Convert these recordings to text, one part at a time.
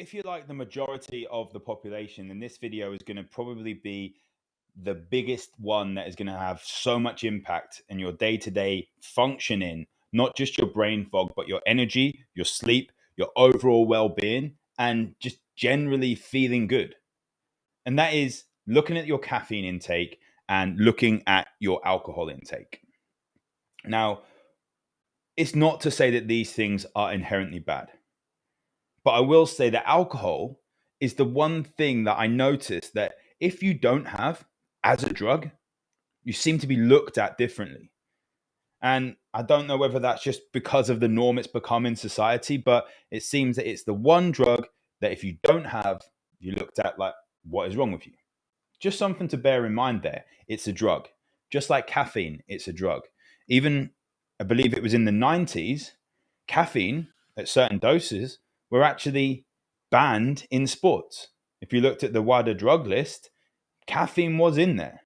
if you're like the majority of the population, then this video is going to probably be the biggest one that is going to have so much impact in your day-to-day functioning, not just your brain fog, but your energy, your sleep, your overall well-being, and just generally feeling good. And that is looking at your caffeine intake and looking at your alcohol intake. Now, it's not to say that these things are inherently bad, but I will say that alcohol is the one thing that I noticed that if you don't have as a drug, you seem to be looked at differently. And I don't know whether that's just because of the norm it's become in society, but it seems that it's the one drug that if you don't have, you're looked at like, what is wrong with you? Just something to bear in mind there. It's a drug. Just like caffeine, it's a drug. Even, I believe it was in the 90s, caffeine at certain doses were actually banned in sports. If you looked at the wider drug list, caffeine was in there.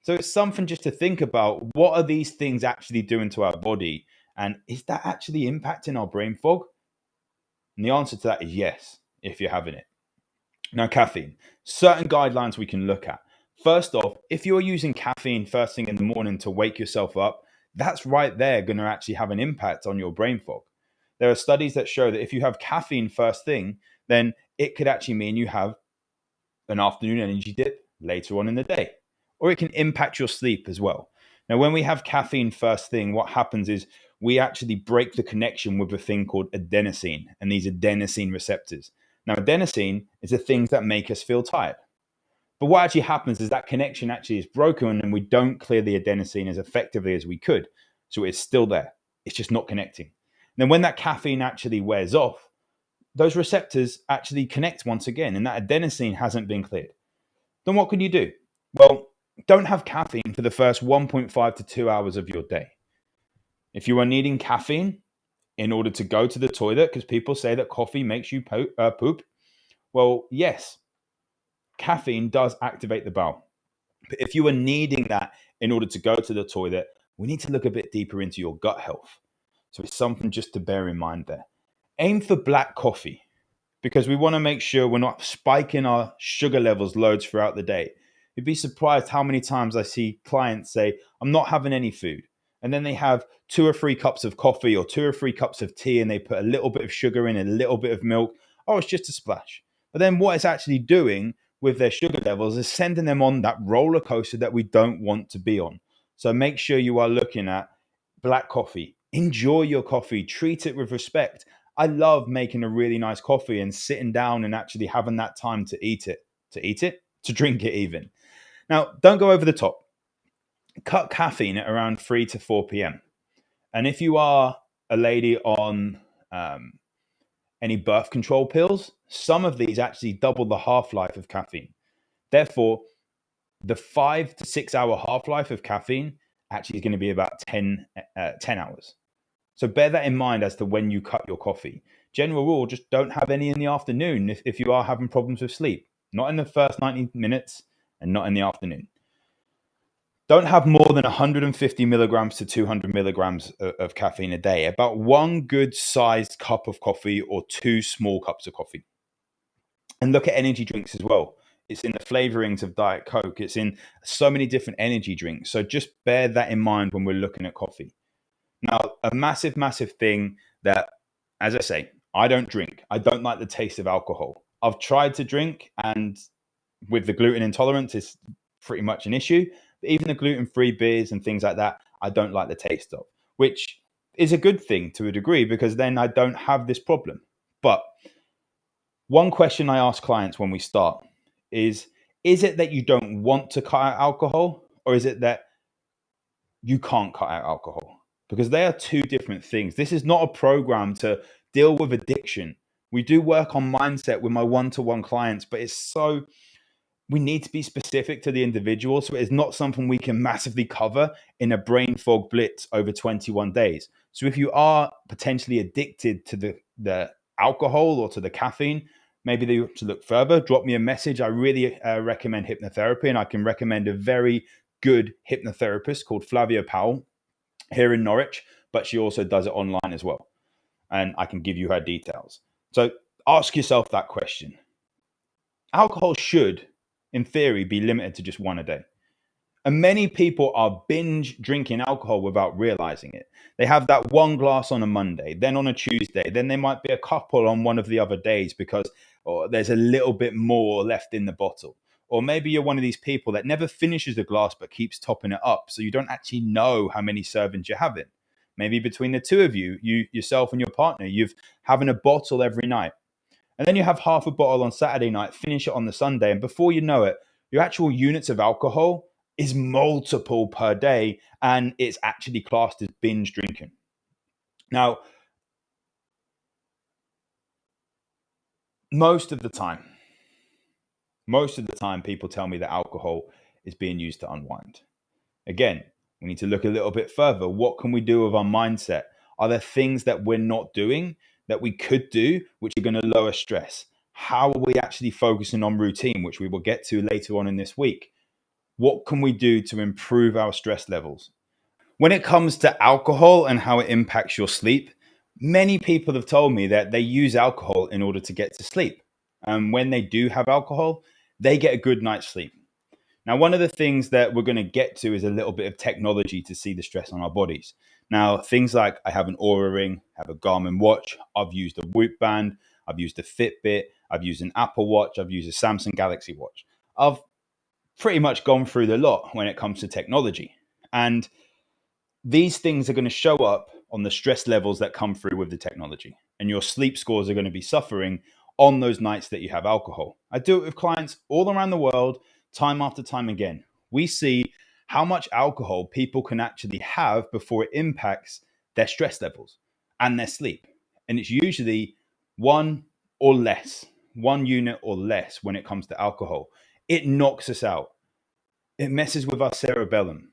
So it's something just to think about. What are these things actually doing to our body? And is that actually impacting our brain fog? And the answer to that is yes, if you're having it. Now, caffeine, certain guidelines we can look at. First off, if you're using caffeine first thing in the morning to wake yourself up, that's right there going to actually have an impact on your brain fog. There are studies that show that if you have caffeine first thing, then it could actually mean you have an afternoon energy dip later on in the day, or it can impact your sleep as well. Now, when we have caffeine first thing, what happens is we actually break the connection with a thing called adenosine and these adenosine receptors. Now, adenosine is the things that make us feel tired. But what actually happens is that connection actually is broken and we don't clear the adenosine as effectively as we could. So it's still there. It's just not connecting. And then when that caffeine actually wears off, those receptors actually connect once again and that adenosine hasn't been cleared. Then what can you do? Well, don't have caffeine for the first 1.5 to 2 hours of your day. If you are needing caffeine in order to go to the toilet, because people say that coffee makes you poop, well, yes, caffeine does activate the bowel. But if you are needing that in order to go to the toilet, we need to look a bit deeper into your gut health. So it's something just to bear in mind there. Aim for black coffee because we want to make sure we're not spiking our sugar levels loads throughout the day. You'd be surprised how many times I see clients say, I'm not having any food. And then they have 2 or 3 cups of coffee or 2 or 3 cups of tea and they put a little bit of sugar in, a little bit of milk. Oh, it's just a splash. But then what it's actually doing with their sugar levels is sending them on that roller coaster that we don't want to be on. So make sure you are looking at black coffee. Enjoy your coffee. Treat it with respect. I love making a really nice coffee and sitting down and actually having that time to eat it, to drink it even. Now, don't go over the top. Cut caffeine at around 3 to 4 p.m. And if you are a lady on any birth control pills, some of these actually double the half-life of caffeine. Therefore, the 5 to 6 hour half-life of caffeine actually is going to be about 10 hours. So bear that in mind as to when you cut your coffee. General rule, just don't have any in the afternoon if you are having problems with sleep. Not in the first 90 minutes and not in the afternoon. Don't have more than 150 milligrams to 200 milligrams of caffeine a day. About 1 good sized cup of coffee or 2 small cups of coffee. And look at energy drinks as well. It's in the flavorings of Diet Coke. It's in so many different energy drinks. So just bear that in mind when we're looking at coffee. Now, a massive, massive thing that, as I say, I don't drink. I don't like the taste of alcohol. I've tried to drink, and with the gluten intolerance, it's pretty much an issue. But even the gluten-free beers and things like that, I don't like the taste of, which is a good thing to a degree because then I don't have this problem. But one question I ask clients when we start is it that you don't want to cut out alcohol, or is it that you can't cut out alcohol? Because they are 2 different things. This is not a program to deal with addiction. We do work on mindset with my one-to-one clients, but we need to be specific to the individual. So it's not something we can massively cover in a brain fog blitz over 21 days. So if you are potentially addicted to the alcohol or to the caffeine, maybe they ought to look further. Drop me a message. I really recommend hypnotherapy, and I can recommend a very good hypnotherapist called Flavia Powell here in Norwich, but she also does it online as well. And I can give you her details. So Ask yourself that question. Alcohol should, in theory, be limited to just one a day. And many people are binge drinking alcohol without realizing it. They have that one glass on a Monday, then on a Tuesday, then there might be a couple on one of the other days because there's a little bit more left in the bottle. Or maybe you're one of these people that never finishes the glass but keeps topping it up. So you don't actually know how many servings you're having. Maybe between the two of you, yourself and your partner, you've having a bottle every night. And then you have half a bottle on Saturday night, finish it on the Sunday. And before you know it, your actual units of alcohol is multiple per day. And it's actually classed as binge drinking. Now, most of the time, people tell me that alcohol is being used to unwind. Again, we need to look a little bit further. What can we do with our mindset? Are there things that we're not doing that we could do, which are going to lower stress? How are we actually focusing on routine, which we will get to later on in this week? What can we do to improve our stress levels? When it comes to alcohol and how it impacts your sleep, many people have told me that they use alcohol in order to get to sleep. And when they do have alcohol, they get a good night's sleep. Now, one of the things that we're going to get to is a little bit of technology to see the stress on our bodies. Now, things like I have an Oura ring, I have a Garmin watch, I've used a Whoop band, I've used a Fitbit, I've used an Apple Watch, I've used a Samsung Galaxy Watch. I've pretty much gone through the lot when it comes to technology. And these things are going to show up on the stress levels that come through with the technology. And your sleep scores are going to be suffering on those nights that you have alcohol. I do it with clients all around the world, time after time again. We see how much alcohol people can actually have before it impacts their stress levels and their sleep. And it's usually one or less, 1 unit or less when it comes to alcohol. It knocks us out. It messes with our cerebellum,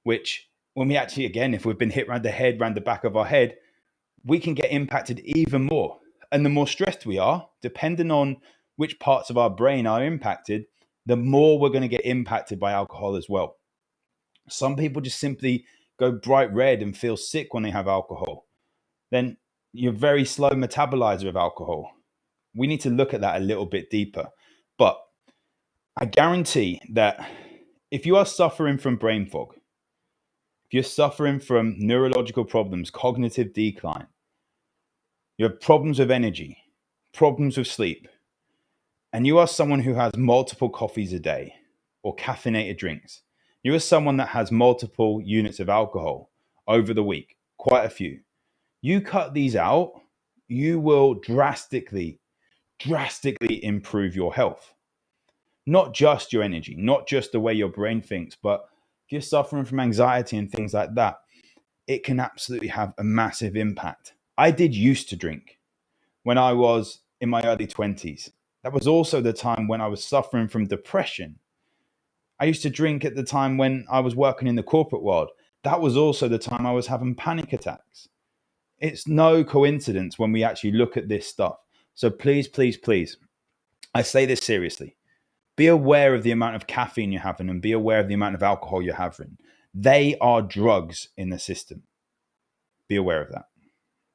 which when we actually, again, if we've been hit around the head, around the back of our head, we can get impacted even more. And the more stressed we are, depending on which parts of our brain are impacted, the more we're going to get impacted by alcohol as well. Some people just simply go bright red and feel sick when they have alcohol. Then you're very slow metabolizer of alcohol. We need to look at that a little bit deeper. But I guarantee that if you are suffering from brain fog, if you're suffering from neurological problems, cognitive decline, you have problems with energy, problems with sleep, and you are someone who has multiple coffees a day or caffeinated drinks, you are someone that has multiple units of alcohol over the week, quite a few. You cut these out, you will drastically improve your health. Not just your energy, not just the way your brain thinks, but if you're suffering from anxiety and things like that, it can absolutely have a massive impact. I did used to drink when I was in my early 20s. That was also the time when I was suffering from depression. I used to drink at the time when I was working in the corporate world. That was also the time I was having panic attacks. It's no coincidence when we actually look at this stuff. So please, please, please, I say this seriously. Be aware of the amount of caffeine you're having and be aware of the amount of alcohol you're having. They are drugs in the system. Be aware of that.